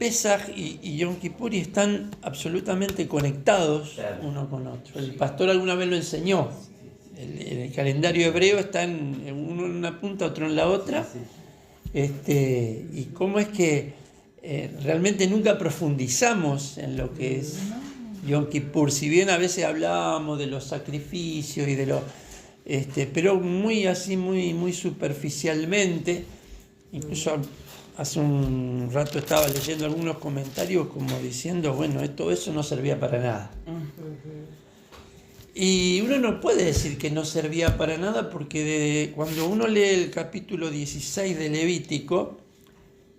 Pesaj y Yom Kippur están absolutamente conectados uno con otro. El pastor alguna vez lo enseñó. El calendario hebreo está uno en una punta, otro en la otra. Y cómo es que realmente nunca profundizamos en lo que es Yom Kippur. Si bien a veces hablábamos de los sacrificios y de los... pero muy así, muy superficialmente. Incluso hace un rato estaba leyendo algunos comentarios como diciendo, bueno, todo eso no servía para nada. Y uno no puede decir que no servía para nada porque cuando uno lee el capítulo 16 de Levítico,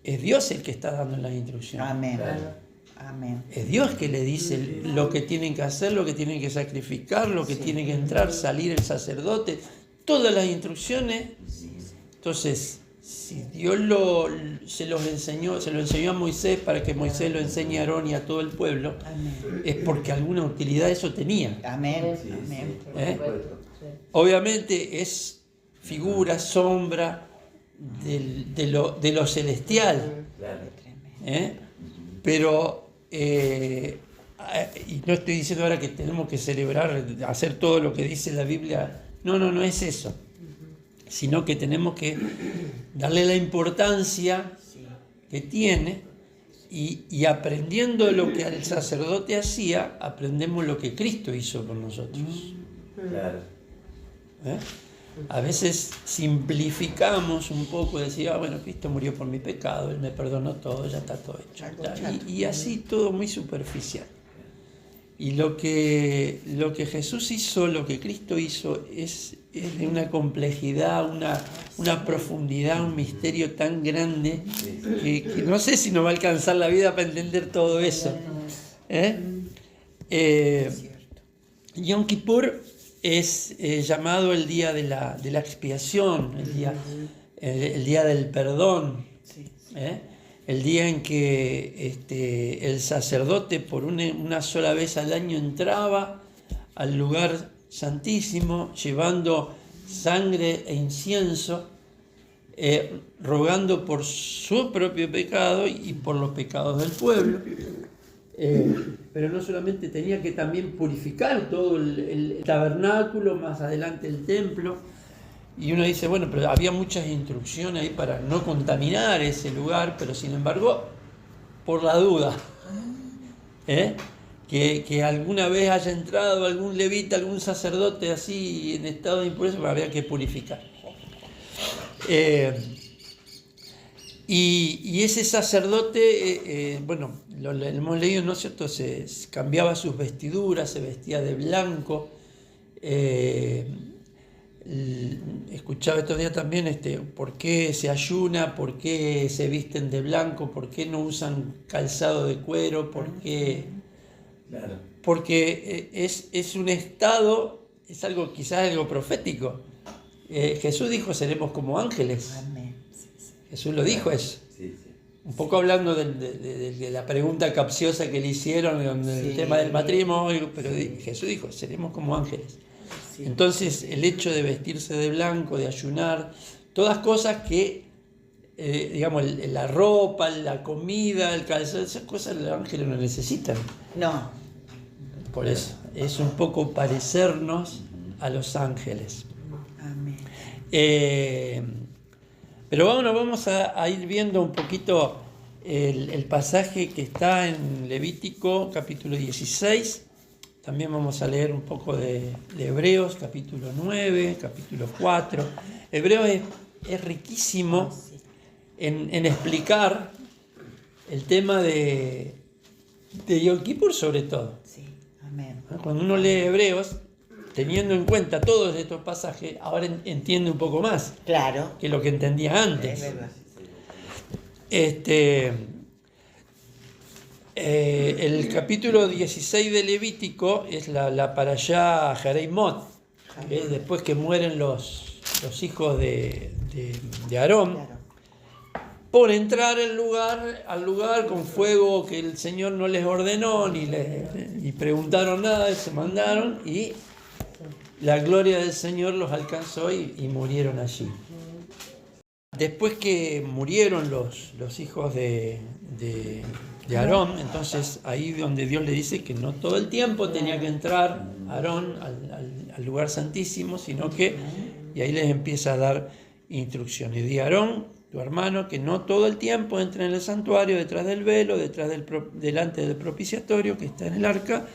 es Dios el que está dando las instrucciones. Amén. Amén. Es Dios que le dice lo que tienen que hacer, lo que tienen que sacrificar, lo que tiene que entrar, salir el sacerdote, todas las instrucciones. Entonces, si Dios se lo enseñó a Moisés para que Moisés lo enseñe a Aarón y a todo el pueblo, Amén. es porque alguna utilidad eso tenía. Amén. Sí, Amén. Obviamente es figura, sombra de lo celestial. Claro. Pero, y no estoy diciendo ahora que tenemos que celebrar, hacer todo lo que dice la Biblia. No es eso. Sino que tenemos que darle la importancia que tiene y aprendiendo lo que el sacerdote hacía, aprendemos lo que Cristo hizo por nosotros. Claro. A veces simplificamos un poco, decir, bueno, Cristo murió por mi pecado, Él me perdonó todo, ya está todo hecho. Y así todo muy superficial. Y lo que Jesús hizo, lo que Cristo hizo, es de una complejidad, una profundidad, un misterio tan grande que no sé si nos va a alcanzar la vida para entender todo eso. Yom Kippur es llamado el día de la expiación, el día del perdón. El día en que el sacerdote por una sola vez al año entraba al lugar santísimo llevando sangre e incienso, rogando por su propio pecado y por los pecados del pueblo. Pero no solamente tenía que también purificar todo el tabernáculo, más adelante el templo. Y uno dice, bueno, pero había muchas instrucciones ahí para no contaminar ese lugar, pero sin embargo, por la duda, que alguna vez haya entrado algún levita, algún sacerdote así en estado de impureza, pues había que purificar. Y ese sacerdote, bueno, lo hemos leído, ¿no es cierto?, se cambiaba sus vestiduras, se vestía de blanco. Escuchaba estos días también por qué se ayuna, por qué se visten de blanco, por qué no usan calzado de cuero, por qué... Claro. Porque es un estado, es algo quizás algo profético. Jesús dijo, seremos como ángeles. Amén. Jesús lo dijo eso. Sí. Un poco hablando de la pregunta capciosa que le hicieron, el tema del matrimonio, pero Jesús dijo, seremos como ángeles. Sí. Entonces, el hecho de vestirse de blanco, de ayunar, todas cosas que, digamos, la ropa, la comida, el calzado, esas cosas los ángeles no necesitan. No. Por eso, es un poco parecernos a los ángeles. Amén. Pero vamos a ir viendo un poquito el pasaje que está en Levítico, capítulo 16. También vamos a leer un poco de Hebreos, capítulo 9, capítulo 4. Hebreos es riquísimo en explicar el tema de Yom Kippur sobre todo. Sí. Amén. Cuando uno lee Hebreos, teniendo en cuenta todos estos pasajes, ahora entiende un poco más Claro. que lo que entendía antes. Es verdad. El capítulo 16 de Levítico es la parashá Jareimot, que es después que mueren los hijos de Aarón, Claro. por entrar al lugar con fuego que el Señor no les ordenó, ni preguntaron nada, y se mandaron, y la gloria del Señor los alcanzó y murieron allí. Después que murieron los hijos de de Aarón. Entonces ahí donde Dios le dice que no todo el tiempo tenía que entrar Aarón al lugar santísimo, sino que, y ahí les empieza a dar instrucciones. Di a Aarón, tu hermano, que no todo el tiempo entre en el santuario, detrás del velo, delante del propiciatorio que está en el arca,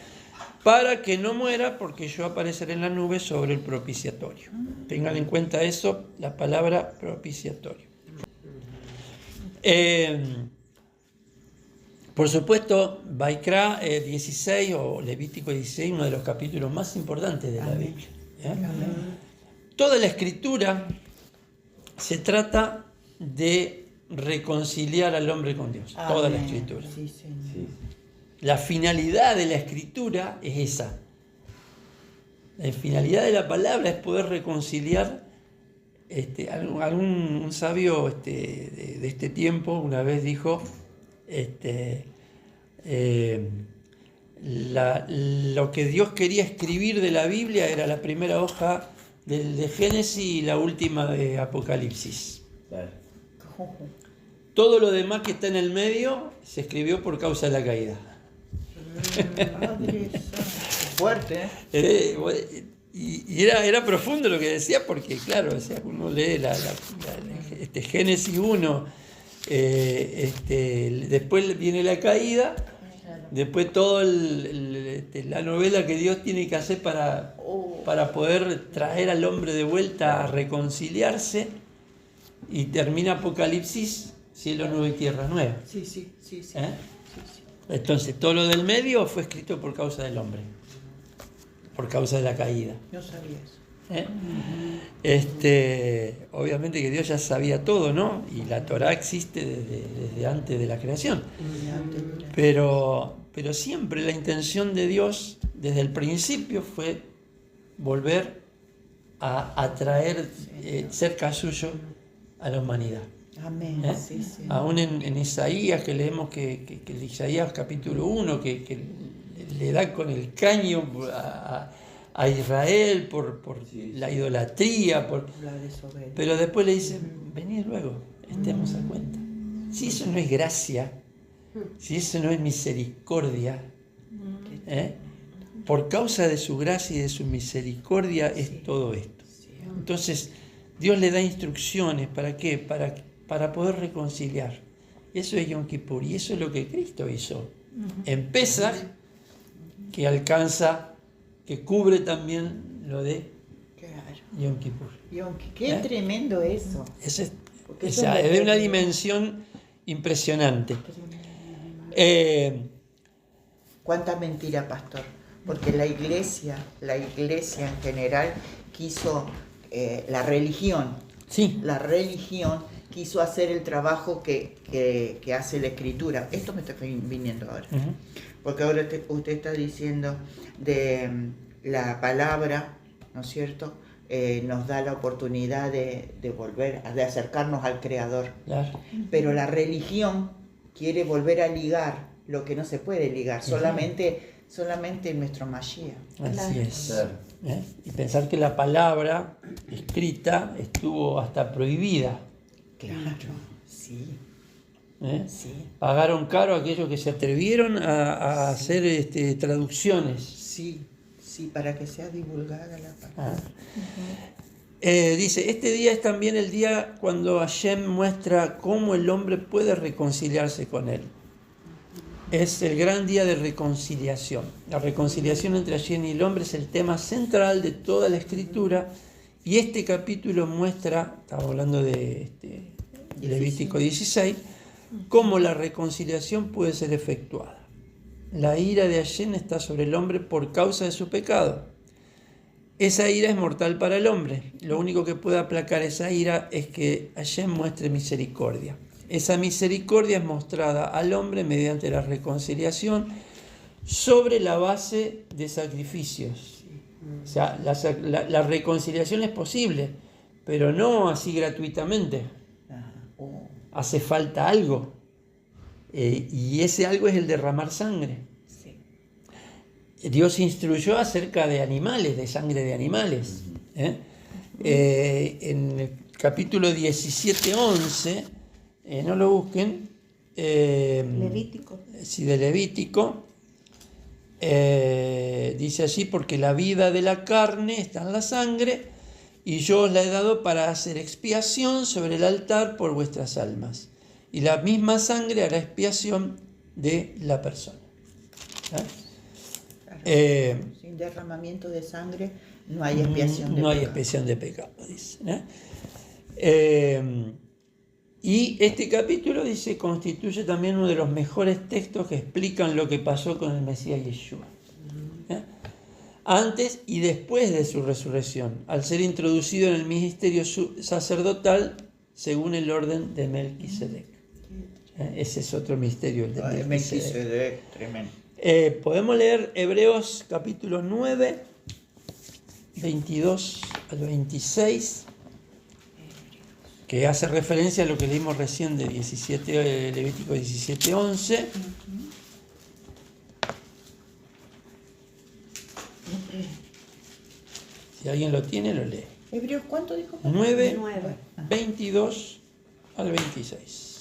para que no muera, porque yo apareceré en la nube sobre el propiciatorio. Tengan en cuenta eso, la palabra propiciatorio. Por supuesto, Vaikra 16 o Levítico 16, uno de los capítulos más importantes de la Biblia. Toda la escritura se trata de reconciliar al hombre con Dios. Amén. Toda la escritura. Sí, Señor. Sí. La finalidad de la escritura es esa. La finalidad de la palabra es poder reconciliar. Un sabio de este tiempo una vez dijo, lo que Dios quería escribir de la Biblia era la primera hoja de Génesis y la última de Apocalipsis. Claro. Todo lo demás que está en el medio se escribió por causa de la caída. Padre Santo. Fuerte, ¿eh? Y era profundo lo que decía, porque claro, o sea, uno lee Génesis 1, después viene la caída, después toda la novela que Dios tiene que hacer para poder traer al hombre de vuelta a reconciliarse, y termina Apocalipsis, cielo nuevo y tierra nueva. Sí. ¿Eh? Sí. Entonces todo lo del medio fue escrito por causa del hombre, por causa de la caída. No sabía eso. Obviamente que Dios ya sabía todo, ¿no? Y la Torá existe desde antes de la creación. Pero siempre la intención de Dios desde el principio fue volver a atraer cerca suyo a la humanidad. Amén. Sí. Aún en Isaías, que leemos que el Isaías capítulo 1, que le da con el caño a Israel por la idolatría, La desobediencia. pero después le dice, venid luego, estemos a cuenta. Si eso no es gracia, si eso no es misericordia, por causa de su gracia y de su misericordia es todo esto. Entonces, Dios le da instrucciones, ¿para qué? Para poder reconciliar. Eso es Yom Kippur, y eso es lo que Cristo hizo en Pesaj, que alcanza, que cubre también lo de Claro. Yom Kippur. Qué tremendo eso. Es Porque de una dimensión impresionante. Cuánta mentira, pastor. Porque la iglesia en general quiso, la religión quiso hacer el trabajo que hace la escritura. Esto me está viniendo ahora. Uh-huh. Porque ahora usted está diciendo de la palabra, ¿no es cierto? Nos da la oportunidad de volver, de acercarnos al Creador. Claro. Pero la religión quiere volver a ligar lo que no se puede ligar, solamente en nuestro Mashiach. Así es. Claro. Y pensar que la palabra escrita estuvo hasta prohibida. Claro, sí. Sí. Pagaron caro a aquellos que se atrevieron a hacer traducciones. Sí, para que sea divulgada la palabra. Dice, este día es también el día cuando Hashem muestra cómo el hombre puede reconciliarse con él. Es el gran día de reconciliación. La reconciliación entre Hashem y el hombre es el tema central de toda la escritura, y este capítulo muestra, estamos hablando de Levítico 16, cómo la reconciliación puede ser efectuada. La ira de Hashem está sobre el hombre por causa de su pecado. Esa ira es mortal para el hombre. Lo único que puede aplacar esa ira es que Hashem muestre misericordia. Esa misericordia es mostrada al hombre mediante la reconciliación sobre la base de sacrificios. O sea, la reconciliación es posible, pero no así gratuitamente. Hace falta algo. Y ese algo es el derramar sangre. Sí. Dios instruyó acerca de animales, de sangre de animales. En el capítulo 17:11, no lo busquen, Levítico. Sí, de Levítico. Dice allí, porque la vida de la carne está en la sangre, y yo os la he dado para hacer expiación sobre el altar por vuestras almas. Y la misma sangre hará expiación de la persona. Claro. Sin derramamiento de sangre no hay expiación de pecado. No hay expiación de pecado, dice. Y este capítulo, dice, constituye también uno de los mejores textos que explican lo que pasó con el Mesías Yeshua. Antes y después de su resurrección, al ser introducido en el ministerio sacerdotal según el orden de Melquisedec. Ese es otro misterio, el de Melquisedec, tremendo. Podemos leer Hebreos capítulo 9, 22 al 26, que hace referencia a lo que leímos recién de Levítico 17, 11. Si alguien lo tiene, lo lee. Hebreos, ¿cuánto dijo? 9, 22 al 26.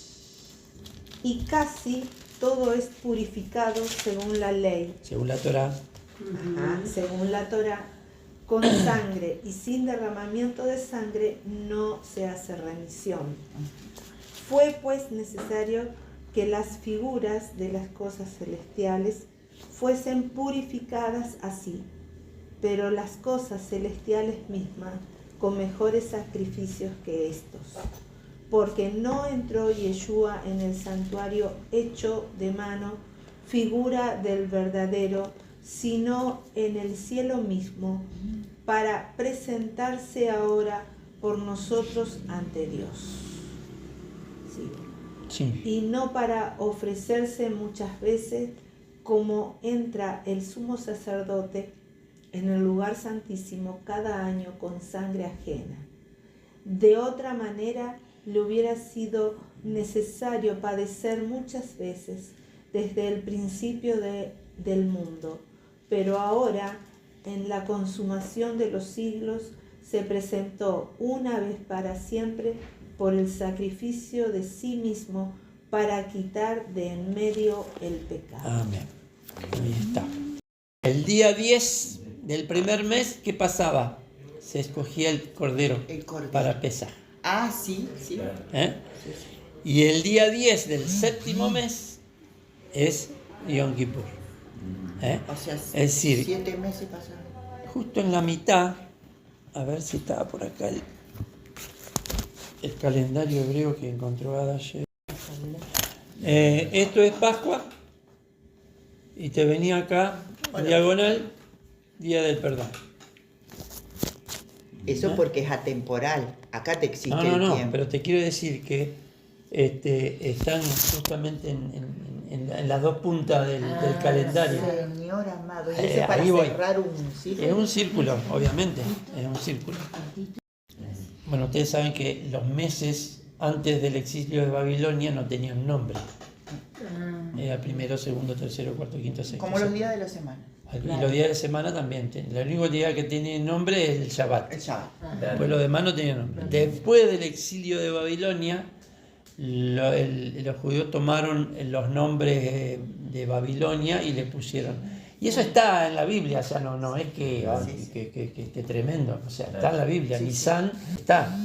Y casi todo es purificado según la ley. Según la Torá. Según la Torá, con sangre y sin derramamiento de sangre no se hace remisión. Fue pues necesario que las figuras de las cosas celestiales fuesen purificadas así, pero las cosas celestiales mismas con mejores sacrificios que estos. Porque no entró Yeshua en el santuario hecho de mano, figura del verdadero, sino en el cielo mismo, para presentarse ahora por nosotros ante Dios. Sí. Y no para ofrecerse muchas veces, como entra el sumo sacerdote en el lugar santísimo cada año con sangre ajena. De otra manera, le hubiera sido necesario padecer muchas veces desde el principio del mundo, pero ahora, en la consumación de los siglos, se presentó una vez para siempre por el sacrificio de sí mismo para quitar de en medio el pecado. Amén. Ahí está. El día 10 del primer mes, ¿qué pasaba? Se escogía el cordero para Pesaj. Ah, sí. Y el día 10 del séptimo mes es Yom Kippur. O sea, es decir, 7 meses pasaron. Justo en la mitad, a ver si estaba por acá el calendario hebreo que encontró Ada ayer. Esto es Pascua, y te venía acá, diagonal, Día del Perdón. Eso porque es atemporal. Acá te existe el tiempo. No, pero te quiero decir que están justamente en las dos puntas del calendario. Señor amado, ¿y ese para cerrar un círculo? Es un círculo, obviamente, es un círculo. Bueno, ustedes saben que los meses antes del exilio de Babilonia no tenían nombre. Era primero, segundo, tercero, cuarto, quinto, sexto. Como los días de la semana. Y los días de semana también. El único día que tiene nombre es el Shabbat. El Shabbat. Después los demás no tenían nombre. Después del exilio de Babilonia, los judíos tomaron los nombres de Babilonia y le pusieron. Y eso está en la Biblia, o sea, no es que tremendo. O sea, está en la Biblia. Nisan está.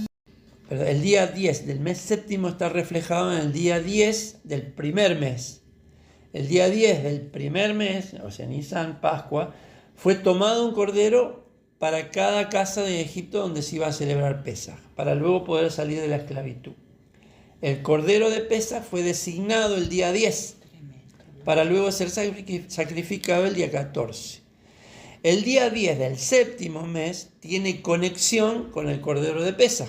Pero el día 10 del mes séptimo está reflejado en el día 10 del primer mes. El día 10 del primer mes, o sea, Nisan, Pascua, fue tomado un cordero para cada casa de Egipto donde se iba a celebrar Pesaj, para luego poder salir de la esclavitud. El cordero de Pesaj fue designado el día 10, para luego ser sacrificado el día 14. El día 10 del séptimo mes tiene conexión con el cordero de Pesaj.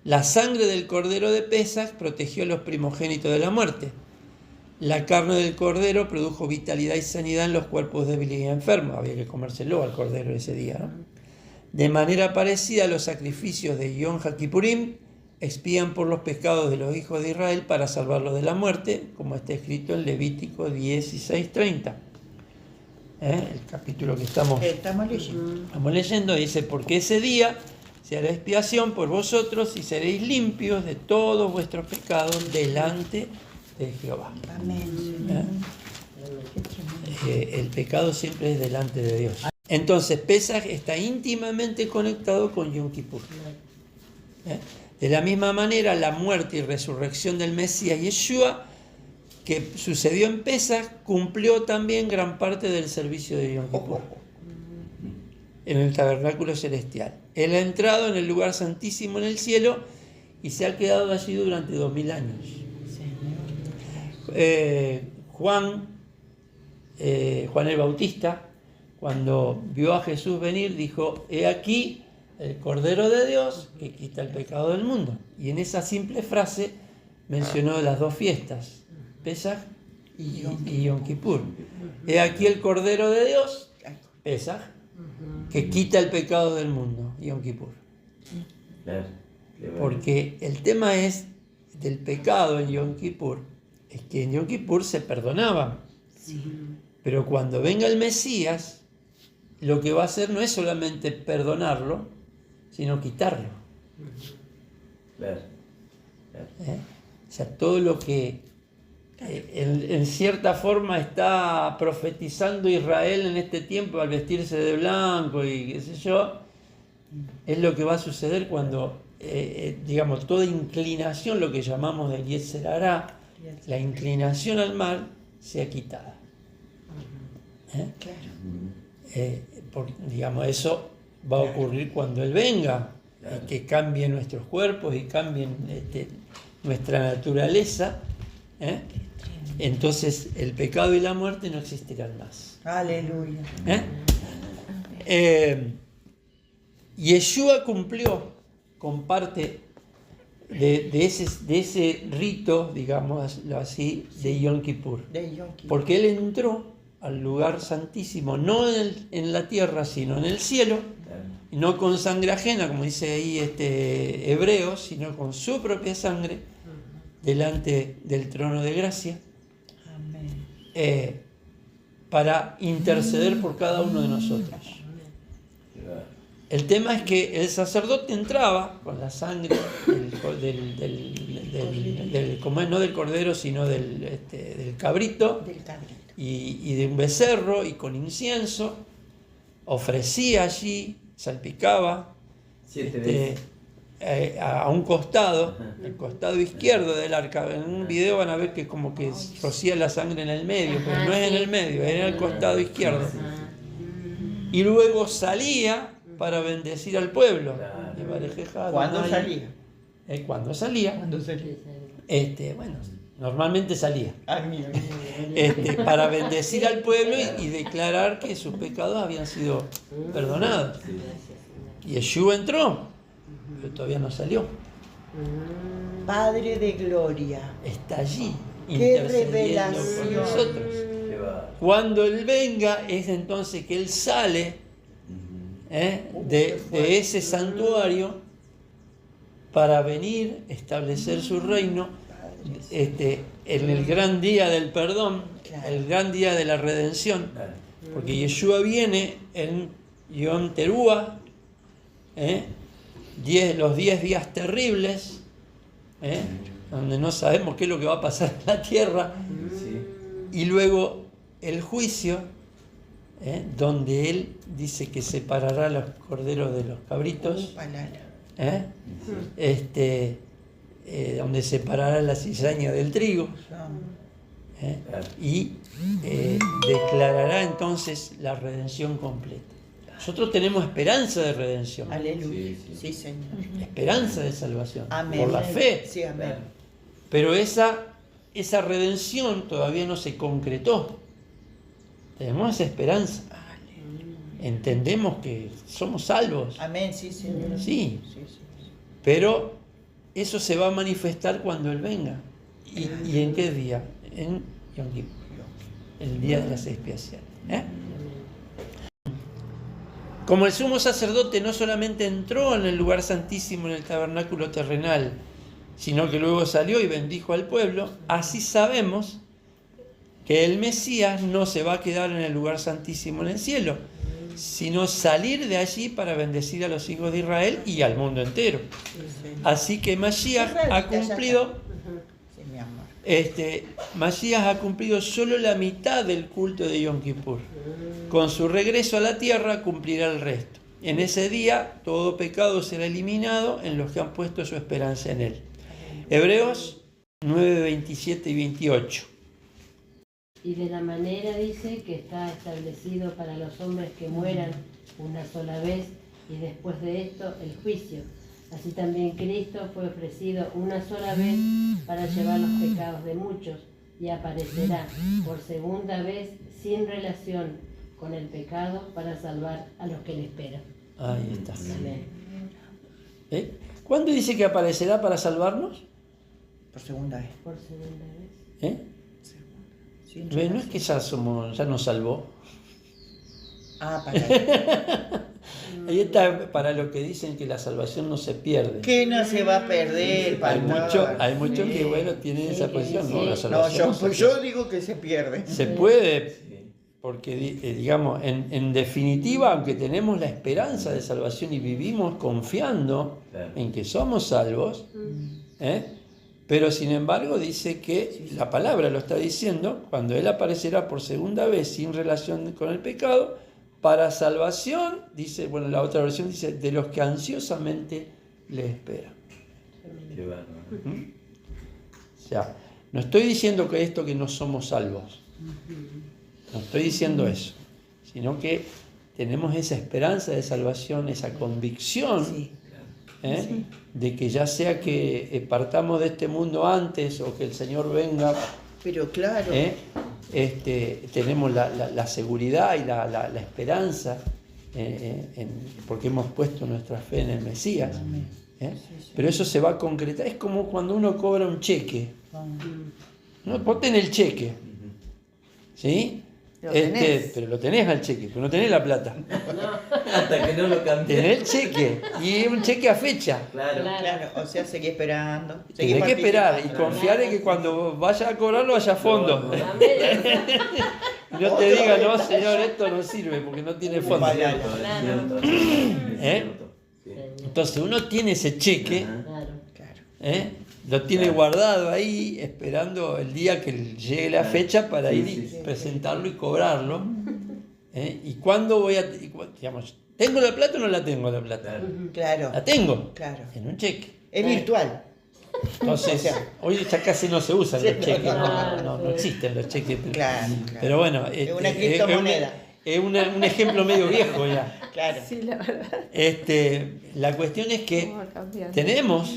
La sangre del cordero de Pesaj protegió a los primogénitos de la muerte. La carne del cordero produjo vitalidad y sanidad en los cuerpos débiles y enfermos. Había que comérselo al cordero ese día, ¿no? De manera parecida, los sacrificios de Yom HaKippurim expían por los pecados de los hijos de Israel para salvarlos de la muerte, como está escrito en Levítico 16:30. El capítulo que estamos leyendo dice: porque ese día se hará expiación por vosotros y seréis limpios de todos vuestros pecados delante de Jehová. Amén. El pecado siempre es delante de Dios. Entonces, Pesaj está íntimamente conectado con Yom Kippur. De la misma manera, la muerte y resurrección del Mesías Yeshua, que sucedió en Pesaj, cumplió también gran parte del servicio de Yom Kippur en el tabernáculo celestial. Él ha entrado en el lugar santísimo en el cielo y se ha quedado allí durante 2000 años. Juan el Bautista, cuando vio a Jesús venir, dijo: he aquí el Cordero de Dios que quita el pecado del mundo. Y en esa simple frase mencionó las dos fiestas, Pesaj y Yom Kippur. He aquí el Cordero de Dios, Pesaj, que quita el pecado del mundo, Yom Kippur. Porque el tema es del pecado en Yom Kippur, es que en Yom Kippur se perdonaba. Pero cuando venga el Mesías, lo que va a hacer no es solamente perdonarlo, sino quitarlo. O sea, todo lo que en cierta forma está profetizando Israel en este tiempo al vestirse de blanco y qué sé yo, es lo que va a suceder cuando, digamos, toda inclinación, lo que llamamos del Yetzer Hará, la inclinación al mal, sea quitada. Digamos, eso va a ocurrir cuando Él venga, y que cambie nuestros cuerpos y cambien nuestra naturaleza. Entonces el pecado y la muerte no existirán más. Aleluya. Yeshua cumplió con parte de ese rito, digámoslo así, de Yom Kippur. Porque Él entró al lugar santísimo, no en la tierra, sino en el cielo, y no con sangre ajena, como dice ahí Hebreos, sino con su propia sangre, delante del trono de gracia, para interceder por cada uno de nosotros. El tema es que el sacerdote entraba con la sangre no del cordero, sino del cabrito, y de un becerro, y con incienso, ofrecía allí, salpicaba a un costado, el costado izquierdo del arca. En un video van a ver que como que rocía la sangre en el medio, pero no es en el medio, es en el costado izquierdo. Y luego salía para bendecir al pueblo. ¿Cuándo salía? Cuando salía. Bueno, normalmente salía. Para bendecir al pueblo y declarar que sus pecados habían sido perdonados. Y Yeshua entró, pero todavía no salió. Padre de gloria, está allí ¡qué intercediendo revelación! por nosotros. Cuando Él venga, es entonces que Él sale de ese santuario para venir, establecer su reino en el gran día del perdón, el gran día de la redención, porque Yeshua viene en Yom Teruah, los 10 días terribles, donde no sabemos qué es lo que va a pasar en la tierra, y luego el juicio, donde Él dice que separará los corderos de los cabritos, donde separará la cizaña del trigo, y declarará entonces la redención completa. Nosotros tenemos esperanza de redención. Aleluya. Sí, Señor. Esperanza de salvación. Amén. Por la fe. Sí, amén. Pero esa redención todavía no se concretó. Tenemos esa esperanza. Entendemos que somos salvos. Amén, sí, Señor. Sí. Pero eso se va a manifestar cuando Él venga. ¿Y en qué día? En Yom Kippur, el día de las expiaciones. Como el sumo sacerdote no solamente entró en el lugar santísimo en el tabernáculo terrenal, sino que luego salió y bendijo al pueblo, así sabemos que el Mesías no se va a quedar en el lugar santísimo en el cielo, sino salir de allí para bendecir a los hijos de Israel y al mundo entero. Así que Mashiach ha cumplido Masías ha cumplido solo la mitad del culto de Yom Kippur. Con su regreso a la tierra cumplirá el resto. En ese día todo pecado será eliminado en los que han puesto su esperanza en él. Hebreos 9, 27 y 28. Y de la manera, dice, que está establecido para los hombres que mueran una sola vez y después de esto el juicio. Así también Cristo fue ofrecido una sola vez para llevar los pecados de muchos y aparecerá por segunda vez sin relación con el pecado para salvar a los que le esperan. Ahí está. Amén. ¿Cuándo dice que aparecerá para salvarnos? Por segunda vez. Por segunda vez. Sin No es que ya nos salvó. para Ahí está para los que dicen que la salvación no se pierde. que no se va a perder, pastor. Hay muchos que tienen esa posición, ¿no? La No, salvación no se yo digo que se pierde. se puede, porque digamos, en definitiva, aunque tenemos la esperanza de salvación y vivimos confiando en que somos salvos, pero sin embargo dice que la palabra lo está diciendo, cuando Él aparecerá por segunda vez sin relación con el pecado, para salvación, dice, bueno, la otra versión dice, de los que ansiosamente le esperan. Qué bárbaro. O sea, no estoy diciendo que esto que no somos salvos, no estoy diciendo eso, sino que tenemos esa esperanza de salvación, esa convicción de que ya sea que partamos de este mundo antes o que el Señor venga, Pero claro, tenemos la seguridad y la esperanza porque hemos puesto nuestra fe en el Mesías. Pero eso se va a concretar. Es como cuando uno cobra un cheque. ¿No? Vos tenés el cheque, ¿sí? Lo tenés. Pero lo tenés al cheque, pero no tenés la plata. Hasta que no lo cambié. Tenés el cheque y es un cheque a fecha. Claro. claro, o sea, seguí esperando. Tenés que esperar y confiar en que cuando vayas a cobrarlo vaya a fondo. Y no te diga, no, señor, esto no sirve porque no tiene fondo. Vale. Entonces uno tiene ese cheque, Claro. lo tiene guardado ahí, esperando el día que llegue la fecha para ir y presentarlo y cobrarlo. ¿Y cuándo voy a...? Digamos, ¿tengo la plata o no la tengo la plata? Claro, La tengo, claro. en un cheque. Es virtual. Entonces, hoy ya casi no se usan los cheques, no, no existen los cheques. Claro. Pero bueno, Es una criptomoneda. es un ejemplo medio viejo ya. Claro. Sí, la verdad. La cuestión es que ¿Cómo va cambiando? tenemos,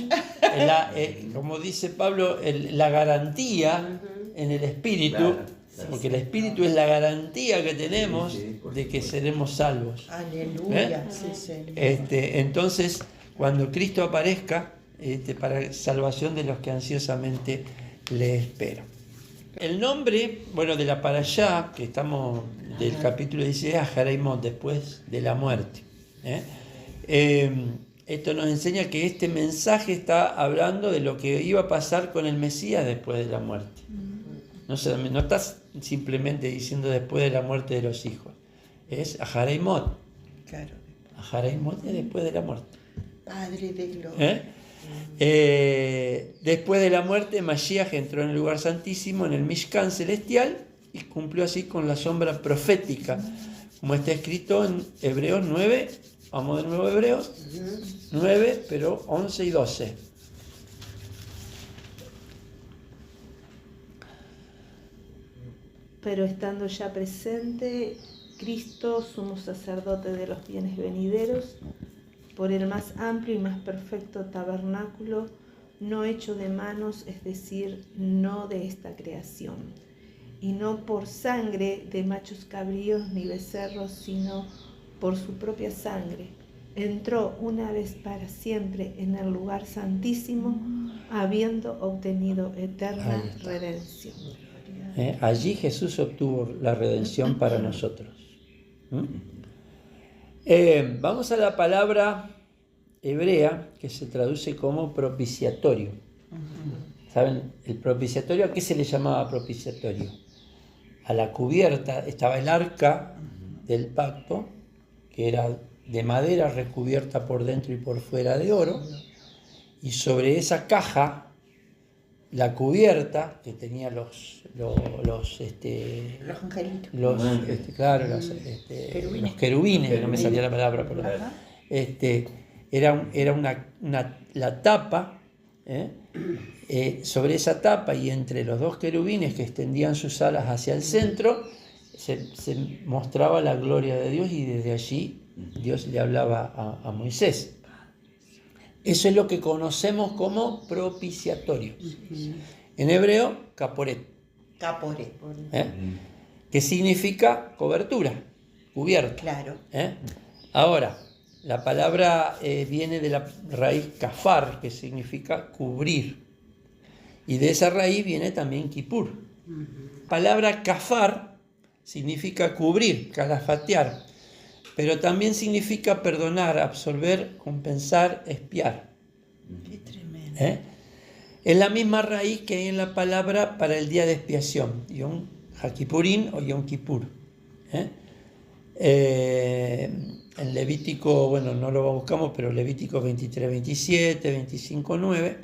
como dice Pablo, la garantía en el Espíritu, Claro. porque el Espíritu es la garantía que tenemos de que seremos salvos. Aleluya. Sí, Señor. Entonces, cuando Cristo aparezca, para salvación de los que ansiosamente le esperan. El nombre, de la parashá, que estamos del capítulo 16 a Jaraimot, después de la muerte. Esto nos enseña que este mensaje está hablando de lo que iba a pasar con el Mesías después de la muerte. No estás simplemente diciendo después de la muerte de los hijos. Es a Jaraimot. Claro. A Jaraimot es después de la muerte. Padre de gloria. Después de la muerte, Mashiach entró en el lugar santísimo, en el Mishkan celestial, y cumplió así con la sombra profética, como está escrito en Hebreos 9, vamos de nuevo a Hebreos 9, pero 11 y 12. Pero estando ya presente, Cristo, sumo sacerdote de los bienes venideros, por el más amplio y más perfecto tabernáculo, no hecho de manos, es decir, no de esta creación, y no por sangre de machos cabríos ni becerros, sino por su propia sangre, entró una vez para siempre en el lugar santísimo, habiendo obtenido eterna redención. Allí Jesús obtuvo la redención para nosotros. Vamos a la palabra hebrea que se traduce como propiciatorio. ¿Saben? El propiciatorio, ¿a qué se le llamaba propiciatorio? A la cubierta estaba el arca del pacto, que era de madera recubierta por dentro y por fuera de oro, y sobre esa caja la cubierta que tenía los angelitos. claro, Querubines. los querubines, no me salía la palabra, pero Ajá. era la tapa, sobre esa tapa y entre los dos querubines que extendían sus alas hacia el centro, se mostraba la gloria de Dios y desde allí Dios le hablaba a Moisés. Eso es lo que conocemos como propiciatorio. En hebreo, caporet. Caporet. Que significa cobertura, cubierta. Claro. Ahora, la palabra viene de la raíz kafar, que significa cubrir. Y de esa raíz viene también kipur. Palabra kafar significa cubrir, calafatear, pero también significa perdonar, absolver, compensar, expiar. Qué tremendo. Es la misma raíz que hay en la palabra para el día de expiación, Yom HaKippurim o Yom Kippur. En Levítico, bueno, no lo buscamos, pero Levítico 23-27, 25-9.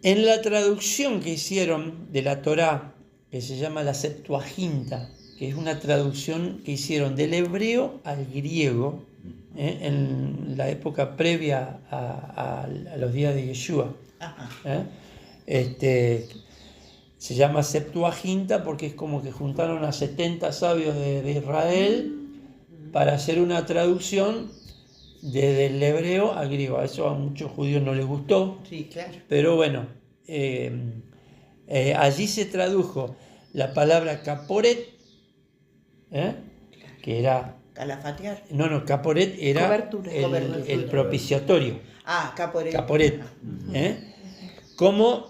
En la traducción que hicieron de la Torá, que se llama la Septuaginta, que es una traducción que hicieron del hebreo al griego, en la época previa a los días de Yeshua. Se llama Septuaginta porque es como que juntaron a 70 sabios de Israel para hacer una traducción desde el hebreo al griego. A eso a muchos judíos no les gustó. Sí, claro. Pero bueno, allí se tradujo la palabra caporet, que era... Calafatear. No, caporet era Cobertura. el propiciatorio. Caporet. Caporet. Como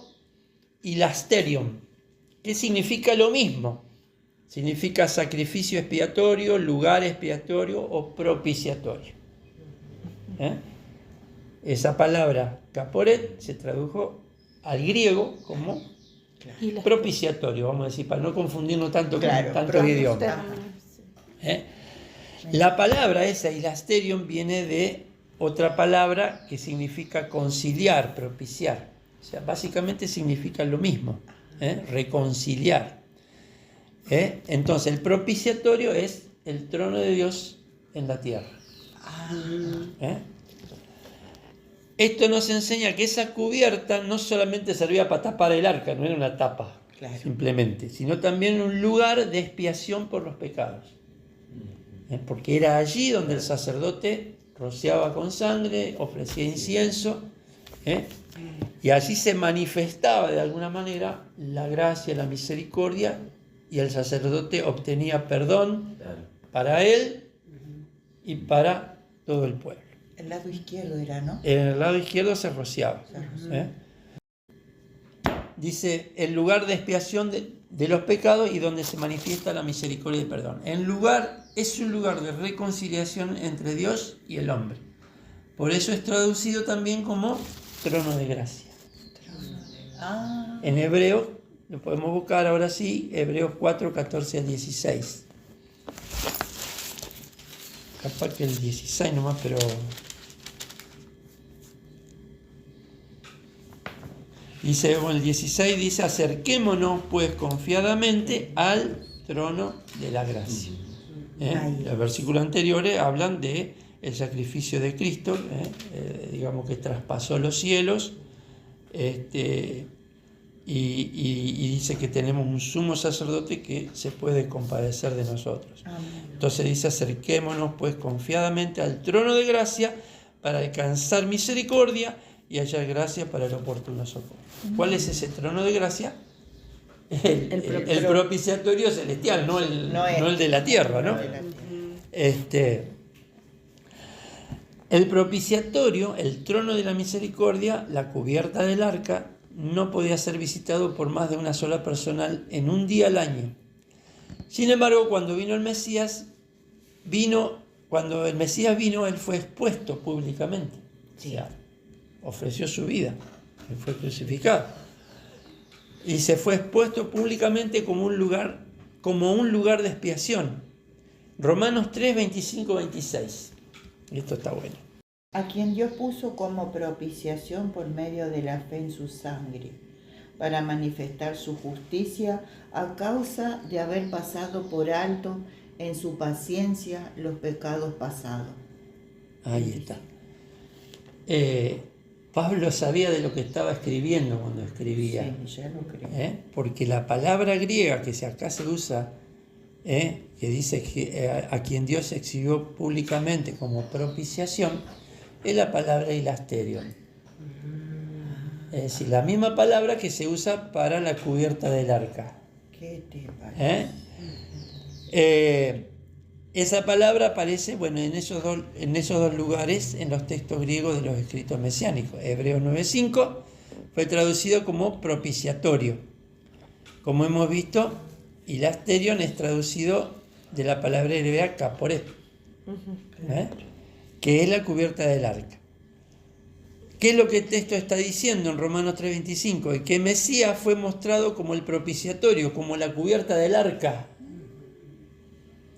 hilasterium, que significa lo mismo. Significa sacrificio expiatorio, lugar expiatorio o propiciatorio. Esa palabra caporet se tradujo al griego como propiciatorio, vamos a decir, para no confundirnos tanto con tantos idiomas. La palabra esa, hilasterium, viene de otra palabra que significa conciliar, propiciar. O sea, básicamente significa lo mismo, reconciliar. Entonces, el propiciatorio es el trono de Dios en la tierra. Esto nos enseña que esa cubierta no solamente servía para tapar el arca, no era una tapa, simplemente, sino también un lugar de expiación por los pecados. Porque era allí donde el sacerdote rociaba con sangre, ofrecía incienso, y allí se manifestaba de alguna manera la gracia, la misericordia, y el sacerdote obtenía perdón para él y para todo el pueblo. El lado izquierdo era, ¿no? En el lado izquierdo se rociaba. Dice, el lugar de expiación de los pecados y donde se manifiesta la misericordia y perdón. Es un lugar de reconciliación entre Dios y el hombre. Por eso es traducido también como trono de gracia. En hebreo, lo podemos buscar ahora sí, Hebreos 4, 14 al 16. Capaz que el 16 nomás, pero... Dice, bueno, el 16 dice, acerquémonos pues confiadamente al trono de la gracia. Los versículos anteriores hablan de el sacrificio de Cristo, digamos que traspasó los cielos, y dice que tenemos un sumo sacerdote que se puede compadecer de nosotros. Entonces dice, acerquémonos pues confiadamente al trono de gracia para alcanzar misericordia y hallar gracia para el oportuno socorro. ¿Cuál es ese trono de gracia? El propiciatorio celestial, no el de la tierra, ¿no? El propiciatorio, el trono de la misericordia, la cubierta del arca, no podía ser visitado por más de una sola persona en un día al año. Sin embargo, cuando vino el Mesías, él fue expuesto públicamente. Sí. O sea, ofreció su vida, él fue crucificado. Y se fue expuesto públicamente como un lugar de expiación. Romanos 3, 25, 26. Esto está bueno. a quien Dios puso como propiciación por medio de la fe en su sangre, para manifestar su justicia a causa de haber pasado por alto en su paciencia los pecados pasados. Ahí está. Pablo sabía de lo que estaba escribiendo cuando escribía. Sí, ya lo creo. Porque la palabra griega que acá se usa, que dice que a quien Dios exhibió públicamente como propiciación, es la palabra hilasterion. Es decir, la misma palabra que se usa para la cubierta del arca. ¿Qué te parece? Esa palabra aparece, en esos dos lugares en los textos griegos de los escritos mesiánicos. Hebreos 9:5 fue traducido como propiciatorio. Como hemos visto, hilasterion es traducido de la palabra hebrea kaporet, que es la cubierta del arca. ¿Qué es lo que el texto está diciendo en Romanos 3:25? Que Mesías fue mostrado como el propiciatorio, como la cubierta del arca.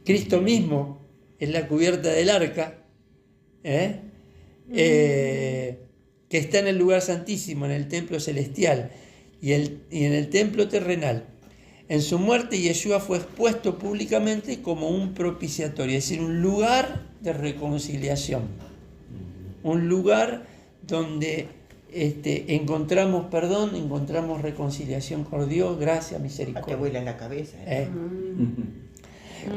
Cristo mismo es la cubierta del arca, que está en el lugar santísimo, en el templo celestial y en el templo terrenal. En su muerte, Yeshua fue expuesto públicamente como un propiciatorio, es decir, un lugar de reconciliación, un lugar donde encontramos perdón, encontramos reconciliación con Dios, gracia, Te misericordia. vuela la cabeza.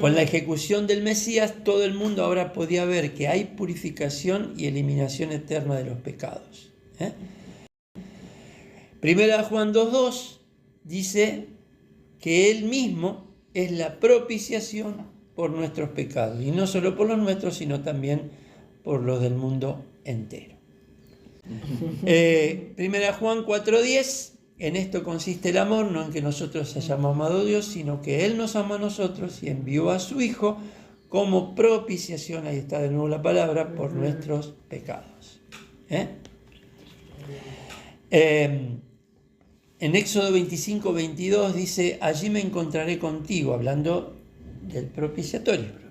Con la ejecución del Mesías, todo el mundo ahora podía ver que hay purificación y eliminación eterna de los pecados. Primera Juan 2:2 dice que Él mismo es la propiciación por nuestros pecados, y no solo por los nuestros, sino también por los del mundo entero. Primera Juan 4:10, en esto consiste el amor, no en que nosotros hayamos amado a Dios, sino que Él nos ama a nosotros y envió a su Hijo como propiciación, ahí está de nuevo la palabra, por nuestros pecados. En Éxodo 25:22 dice, allí me encontraré contigo, hablando del propiciatorio.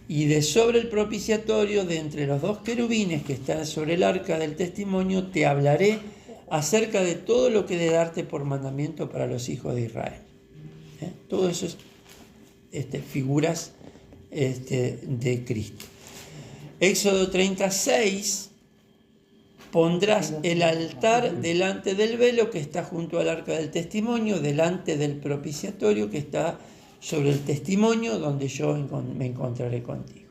Y de sobre el propiciatorio, de entre los dos querubines que están sobre el arca del testimonio, te hablaré acerca de todo lo que he de darte por mandamiento para los hijos de Israel. Todo eso es figuras de Cristo. Éxodo 36, pondrás el altar delante del velo que está junto al arca del testimonio, delante del propiciatorio que está sobre el testimonio, donde yo me encontraré contigo.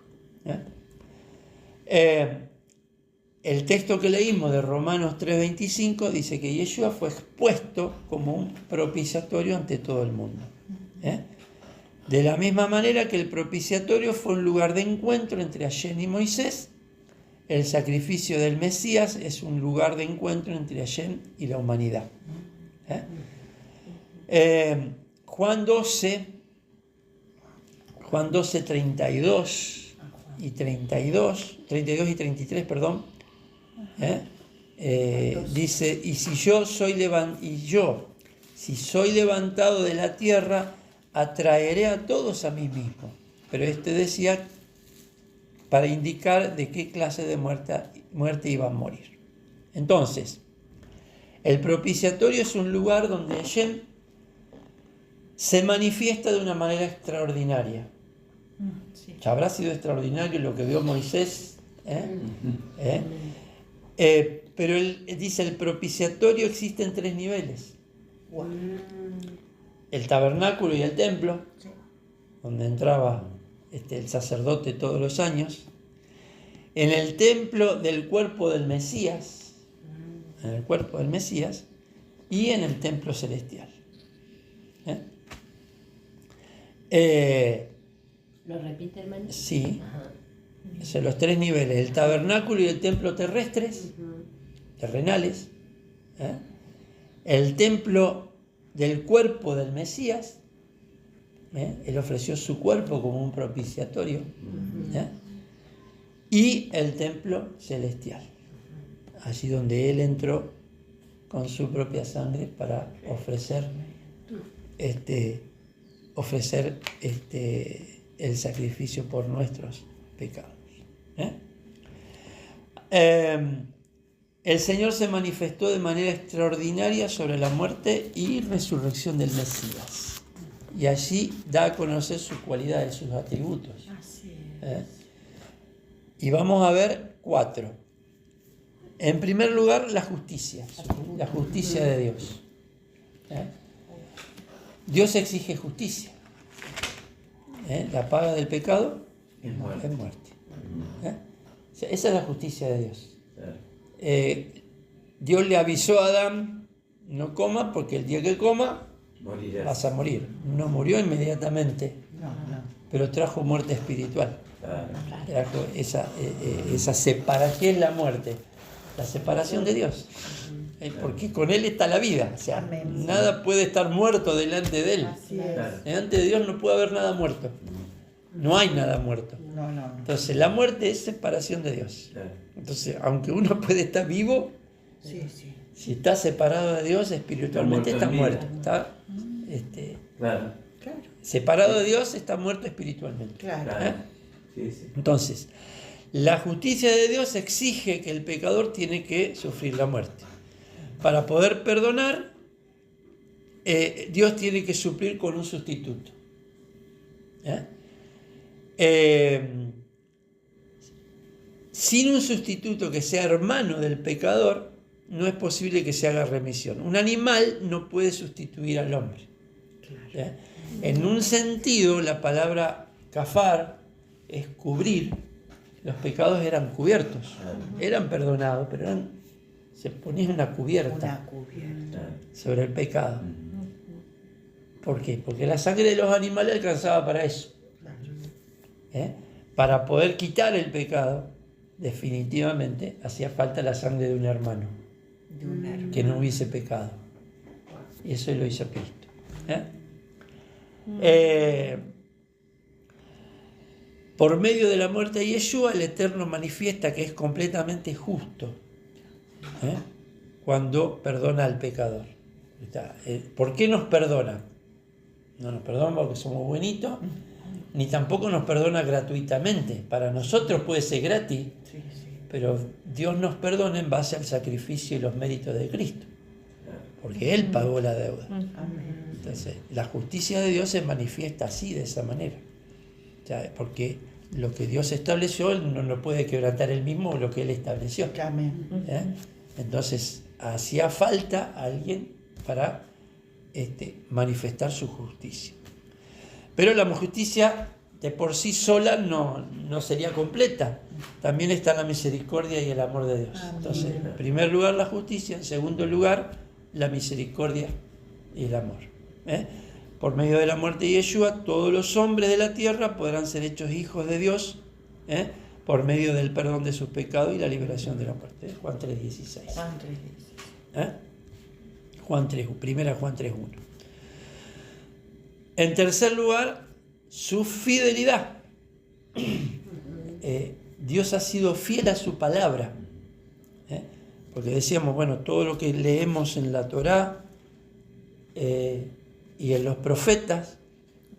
El texto que leímos de Romanos 3:25 dice que Yeshua fue expuesto como un propiciatorio ante todo el mundo. De la misma manera que el propiciatorio fue un lugar de encuentro entre Hashem y Moisés, el sacrificio del Mesías es un lugar de encuentro entre Hashem y la humanidad. Juan 12:32 y 33, perdón. Dice, si soy levantado de la tierra, atraeré a todos a mí mismo. Pero decía para indicar de qué clase de muerte iban a morir. Entonces, el propiciatorio es un lugar donde Hashem se manifiesta de una manera extraordinaria. Sí. Ya habrá sido extraordinario lo que vio Moisés, pero él dice, el propiciatorio existe en 3 niveles. Wow. El tabernáculo y el templo, Sí. donde entraba el sacerdote todos los años. En el templo del cuerpo del Mesías, y en el templo celestial. ¿Lo repite, hermano? Sí. Ajá. Son los 3 niveles, el tabernáculo y el templo terrestres, terrenales, el templo del cuerpo del Mesías, él ofreció su cuerpo como un propiciatorio, y el templo celestial, allí donde él entró con su propia sangre para ofrecer el sacrificio por nuestros pecados. El Señor se manifestó de manera extraordinaria sobre la muerte y resurrección del Mesías. Y allí da a conocer sus cualidades, sus atributos. Así es. Y vamos a ver 4. En primer lugar, la justicia de Dios. Dios exige justicia. La paga del pecado Es muerte. es muerte. O sea, esa es la justicia de Dios. Dios le avisó a Adán, no coma porque el día que coma Morirás. vas a morir. No murió inmediatamente, No. pero trajo muerte espiritual. Claro. Trajo esa separación. ¿Qué es la muerte? La separación de Dios. Porque con Él está la vida. O sea, Amén. nada puede estar muerto delante de Él. Así es. Claro. Delante de Dios no puede haber nada muerto. No hay nada muerto. No. Entonces, la muerte es separación de Dios. Claro. Entonces, aunque uno puede estar vivo, Sí. si está separado de Dios, espiritualmente está Está muerto. muerto Está Claro. Claro. separado de Dios, está muerto espiritualmente. Claro. Claro. Sí. Entonces, la justicia de Dios exige que el pecador tiene que sufrir la muerte. Para poder perdonar, Dios tiene que suplir con un sustituto. Sin un sustituto que sea hermano del pecador, no es posible que se haga remisión. Un animal no puede sustituir al hombre. En un sentido, la palabra kafar es cubrir. Los pecados eran cubiertos, eran perdonados, pero se ponía una cubierta Una cubierta. sobre el pecado. ¿Por qué? Porque la sangre de los animales alcanzaba para eso. Para poder quitar el pecado, definitivamente hacía falta la sangre de un hermano De un hermano. que no hubiese pecado. Y eso lo hizo Cristo. Por medio de la muerte de Yeshua, el Eterno manifiesta que es completamente justo cuando perdona al pecador. ¿Por qué nos perdona? No nos perdona porque somos buenitos, ni tampoco nos perdona gratuitamente. Para nosotros puede ser gratis, pero Dios nos perdona en base al sacrificio y los méritos de Cristo, porque Él pagó la deuda. Amén. Entonces, la justicia de Dios se manifiesta así, de esa manera. O sea, porque lo que Dios estableció, Él no lo puede quebrantar Él mismo o lo que Él estableció. Amén. Entonces, hacía falta alguien para manifestar su justicia. Pero la justicia de por sí sola no sería completa. También está la misericordia y el amor de Dios. Entonces, en primer lugar la justicia, en segundo lugar la misericordia y el amor. Por medio de la muerte de Yeshua, todos los hombres de la tierra podrán ser hechos hijos de Dios por medio del perdón de sus pecados y la liberación de la muerte. Juan 3:16. Juan 3:16. Primera Juan 3:1. En tercer lugar, su fidelidad. Dios ha sido fiel a su palabra. Porque decíamos, bueno, todo lo que leemos en la Torá y en los profetas,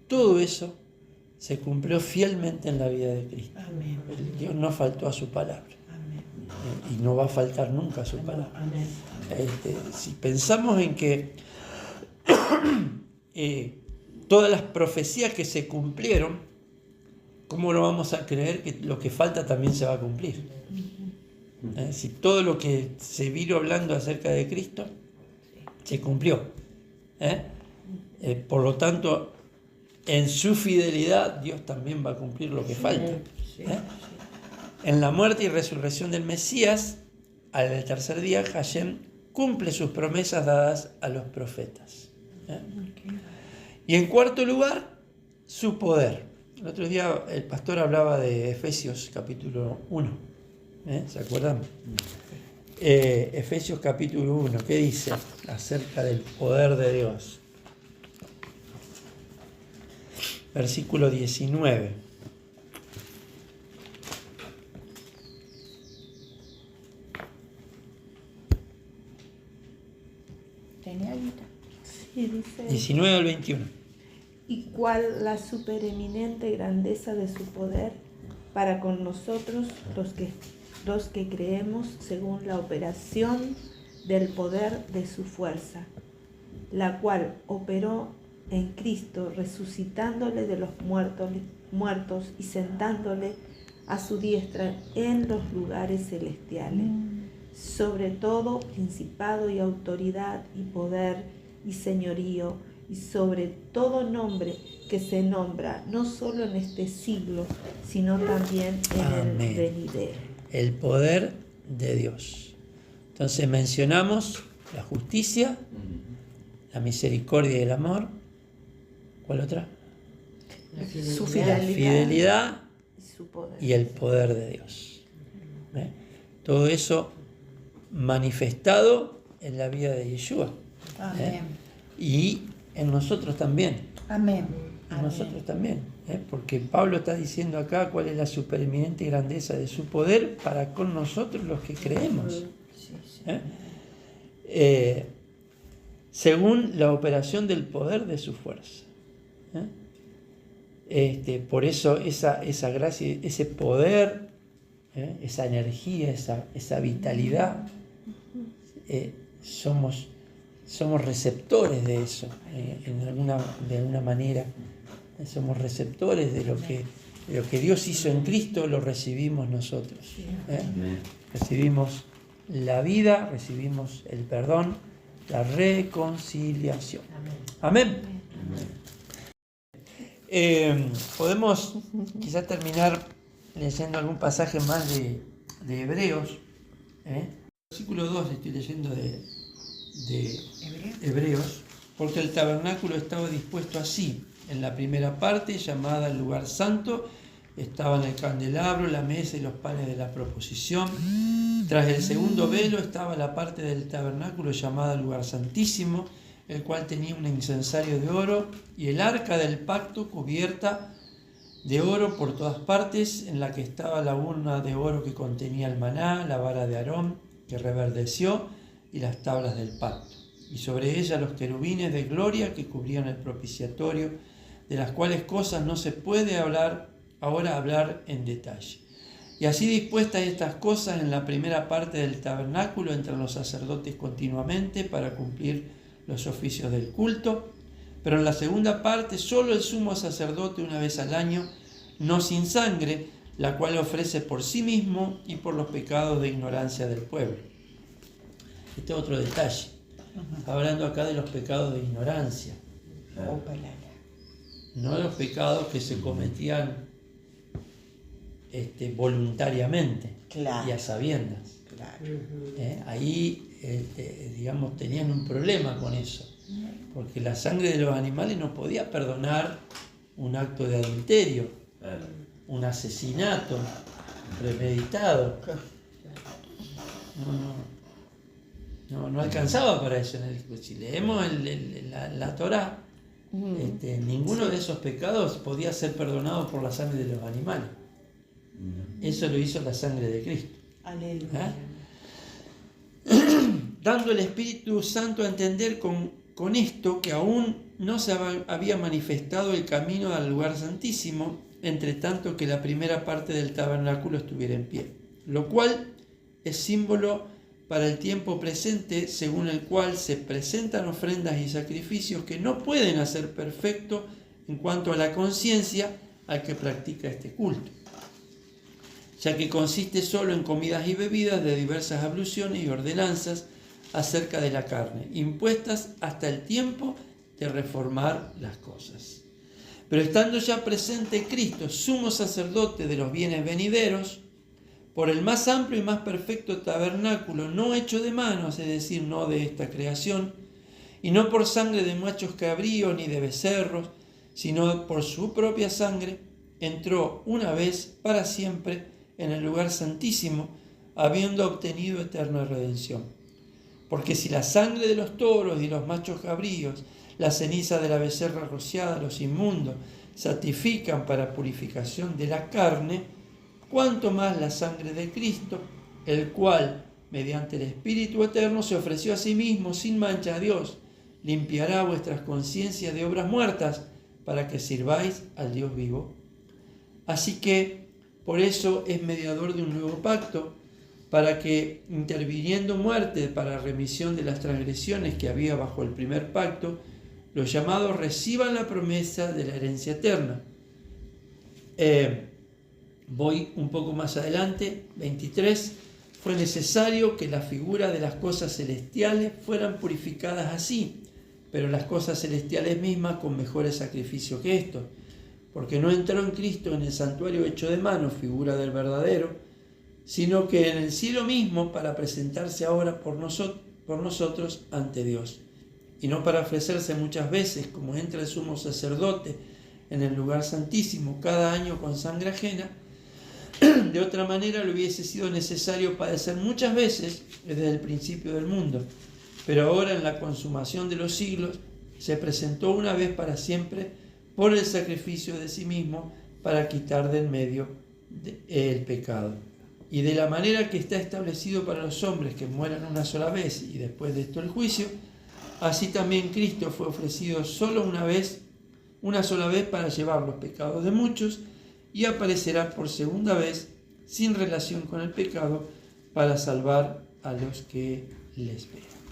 todo eso se cumplió fielmente en la vida de Cristo. Amén. Dios no faltó a su palabra. Amén. Y no va a faltar nunca a su palabra. Amén. Si pensamos en que todas las profecías que se cumplieron, ¿cómo no vamos a creer que lo que falta también se va a cumplir? Si todo lo que se vino hablando acerca de Cristo se cumplió. Por lo tanto, en su fidelidad Dios también va a cumplir lo que falta. En la muerte y resurrección del Mesías, al tercer día, Hashem cumple sus promesas dadas a los profetas. Y en cuarto lugar, su poder. El otro día el pastor hablaba de Efesios capítulo 1. ¿Se acuerdan? Efesios capítulo 1, ¿qué dice acerca del poder de Dios? Versículo 19. ¿Tenía algo? Sí, dice, 19 al 21. y cuál la supereminente grandeza de su poder para con nosotros los que los que creemos según la operación del poder de su fuerza, la cual operó en Cristo, resucitándole de los muertos y sentándole a su diestra en los lugares celestiales, sobre todo principado y autoridad y poder y señorío, y sobre todo nombre que se nombra, no solo en este siglo, sino también en el venidero. El poder de Dios. Entonces mencionamos la justicia, la misericordia y el amor. ¿Cuál otra? Su La fidelidad y su poder. y el poder de Dios. Todo eso manifestado en la vida de Yeshua. Y en nosotros también. Amén. En nosotros también. Porque Pablo está diciendo acá cuál es la supereminente grandeza de su poder para con nosotros los que creemos. Según la operación del poder de su fuerza. Por eso esa gracia, ese poder, esa energía, esa vitalidad, somos receptores de eso, de alguna manera. Somos receptores de lo que Dios hizo en Cristo, lo recibimos nosotros. Recibimos la vida, recibimos el perdón, la reconciliación. Amén. Podemos quizás terminar leyendo algún pasaje más de Hebreos. Versículo 2 estoy leyendo de Hebreos, porque el tabernáculo estaba dispuesto así. En la primera parte, llamada el lugar santo, estaban el candelabro, la mesa y los panes de la proposición. Tras el segundo velo estaba la parte del tabernáculo llamada el lugar santísimo, el cual tenía un incensario de oro, y el arca del pacto cubierta de oro por todas partes, en la que estaba la urna de oro que contenía el maná, la vara de Aarón que reverdeció y las tablas del pacto, y sobre ella los querubines de gloria que cubrían el propiciatorio, de las cuales cosas no se puede ahora hablar en detalle. Y así dispuestas estas cosas en la primera parte del tabernáculo entran los sacerdotes continuamente para cumplir los oficios del culto, pero en la segunda parte solo el sumo sacerdote una vez al año, no sin sangre, la cual ofrece por sí mismo y por los pecados de ignorancia del pueblo. Este es otro detalle. Está hablando acá de los pecados de ignorancia. No los pecados que se cometían voluntariamente y a sabiendas. Ahí, digamos, tenían un problema con eso, porque la sangre de los animales no podía perdonar un acto de adulterio, un asesinato premeditado. No alcanzaba para eso. Si leemos la Torá, ninguno de esos pecados podía ser perdonado por la sangre de los animales. Eso lo hizo la sangre de Cristo. Aleluya. Dando el Espíritu Santo a entender con esto que aún no se había manifestado el camino al lugar santísimo, entre tanto que la primera parte del tabernáculo estuviera en pie, lo cual es símbolo para el tiempo presente, según el cual se presentan ofrendas y sacrificios que no pueden hacer perfecto en cuanto a la conciencia al que practica este culto, ya que consiste solo en comidas y bebidas de diversas abluciones y ordenanzas acerca de la carne, impuestas hasta el tiempo de reformar las cosas. Pero estando ya presente Cristo, sumo sacerdote de los bienes venideros, por el más amplio y más perfecto tabernáculo, no hecho de manos, es decir, no de esta creación, y no por sangre de machos cabríos ni de becerros, sino por su propia sangre, entró una vez para siempre en el lugar santísimo, habiendo obtenido eterna redención. Porque si la sangre de los toros y los machos cabríos, la ceniza de la becerra rociada, los inmundos, santifican para purificación de la carne, cuanto más la sangre de Cristo, el cual, mediante el Espíritu Eterno, se ofreció a sí mismo sin mancha a Dios, limpiará vuestras conciencias de obras muertas, para que sirváis al Dios vivo. Así que, por eso es mediador de un nuevo pacto, para que, interviniendo muerte para remisión de las transgresiones que había bajo el primer pacto, los llamados reciban la promesa de la herencia eterna. Voy un poco más adelante, 23. Fue necesario que la figura de las cosas celestiales fueran purificadas así, pero las cosas celestiales mismas con mejores sacrificios que estos, porque no entró en Cristo en el santuario hecho de mano, figura del verdadero, sino que en el cielo mismo para presentarse ahora por nosotros ante Dios, y no para ofrecerse muchas veces, como entra el sumo sacerdote en el lugar santísimo cada año con sangre ajena. De otra manera le hubiese sido necesario padecer muchas veces desde el principio del mundo, pero ahora en la consumación de los siglos se presentó una vez para siempre por el sacrificio de sí mismo para quitar de en medio el pecado. Y de la manera que está establecido para los hombres que mueran una sola vez y después de esto el juicio, así también Cristo fue ofrecido solo una sola vez para llevar los pecados de muchos, y aparecerá por segunda vez sin relación con el pecado para salvar a los que les vean.